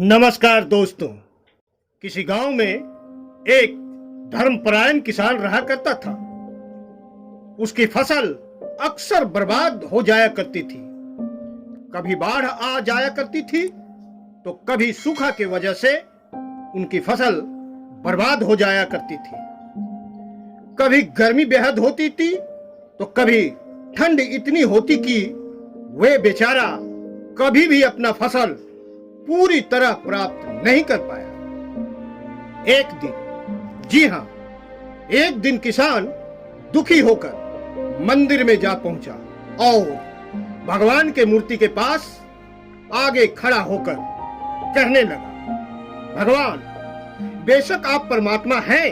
नमस्कार दोस्तों। किसी गांव में एक धर्मपरायण किसान रहा करता था। उसकी फसल अक्सर बर्बाद हो जाया करती थी। कभी बाढ़ आ जाया करती थी तो कभी सूखा की वजह से उनकी फसल बर्बाद हो जाया करती थी। कभी गर्मी बेहद होती थी तो कभी ठंड इतनी होती कि वे बेचारा कभी भी अपना फसल पूरी तरह प्राप्त नहीं कर पाया। एक दिन, जी हां, एक दिन किसान दुखी होकर मंदिर में जा पहुंचा और भगवान के मूर्ति के पास आगे खड़ा होकर कहने लगा, भगवान, बेशक आप परमात्मा हैं,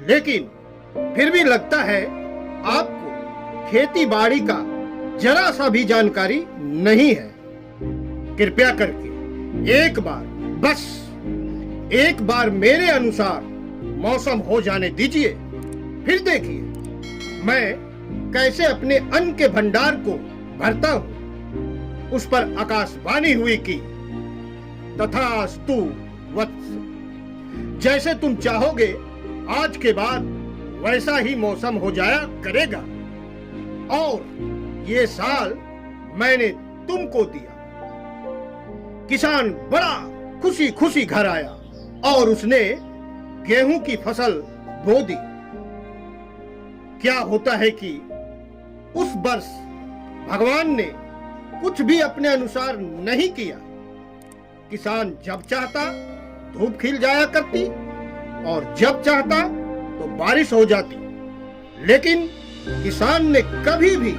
लेकिन फिर भी लगता है आपको खेती बाड़ी का जरा सा भी जानकारी नहीं है। कृपया करके एक बार, बस एक बार मेरे अनुसार मौसम हो जाने दीजिए, फिर देखिए मैं कैसे अपने अन्न के भंडार को भरता हूं। उस पर आकाशवाणी हुई कि तथास्तु वत्स, जैसे तुम चाहोगे आज के बाद वैसा ही मौसम हो जाया करेगा और ये साल मैंने तुमको दिया। किसान बड़ा खुशी खुशी घर आया और उसने गेहूं की फसल बो दी। क्या होता है कि उस वर्ष भगवान ने कुछ भी अपने अनुसार नहीं किया। किसान जब चाहता धूप खिल जाया करती और जब चाहता तो बारिश हो जाती, लेकिन किसान ने कभी भी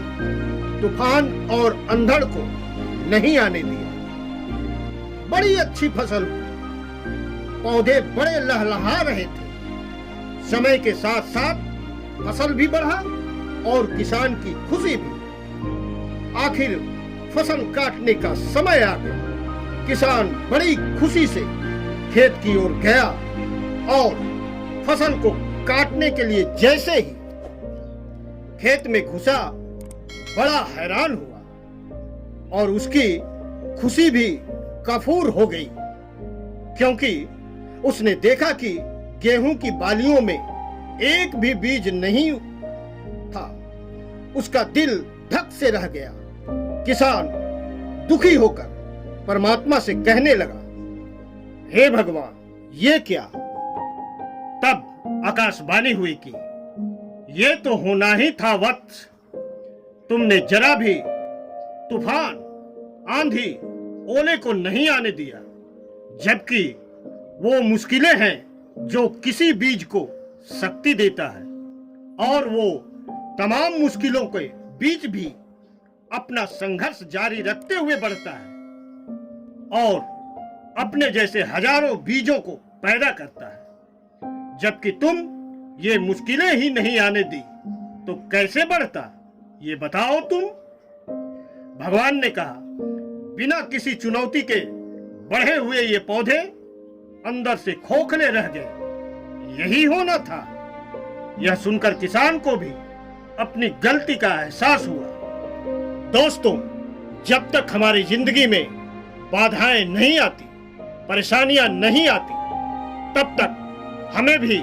तूफान और अंधड़ को नहीं आने दिया। बड़ी अच्छी फसल, पौधे बड़े लहलहा रहे थे। समय के साथ साथ फसल भी बढ़ा और किसान की खुशी भी। आखिर फसल काटने का समय आ गया। किसान बड़ी खुशी से खेत की ओर गया और फसल को काटने के लिए जैसे ही खेत में घुसा, बड़ा हैरान हुआ और उसकी खुशी भी कफूर हो गई, क्योंकि उसने देखा कि गेहूं की बालियों में एक भी बीज नहीं था। उसका दिल धक से रह गया। किसान दुखी होकर परमात्मा से कहने लगा, हे भगवान, ये क्या? तब आकाशवाणी हुई कि ये तो होना ही था वत्स। तुमने जरा भी तूफान, आंधी, ओले को नहीं आने दिया, जबकि वो मुश्किलें हैं जो किसी बीज को शक्ति देता है और वो तमाम मुश्किलों के बीच भी अपना संघर्ष जारी रखते हुए बढ़ता है और अपने जैसे हजारों बीजों को पैदा करता है। जबकि तुम ये मुश्किलें ही नहीं आने दी तो कैसे बढ़ता, ये बताओ तुम। भगवान ने कहा, बिना किसी चुनौती के बढ़े हुए ये पौधे अंदर से खोखले रह गए। यही होना था। यह सुनकर किसान को भी अपनी गलती का एहसास हुआ। दोस्तों, जब तक हमारी जिंदगी में बाधाएं नहीं आती, परेशानियां नहीं आती, तब तक हमें भी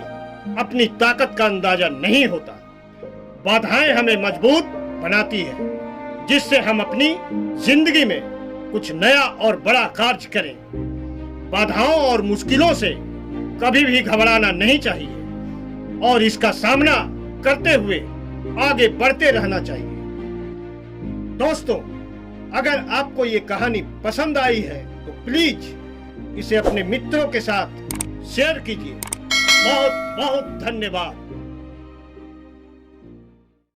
अपनी ताकत का अंदाजा नहीं होता। बाधाएं हमें मजबूत बनाती है, जिससे हम अपनी जिंदगी में कुछ नया और बड़ा कार्य करें। बाधाओं और मुश्किलों से कभी भी घबराना नहीं चाहिए और इसका सामना करते हुए आगे बढ़ते रहना चाहिए। दोस्तों, अगर आपको ये कहानी पसंद आई है तो प्लीज इसे अपने मित्रों के साथ शेयर कीजिए। बहुत बहुत धन्यवाद।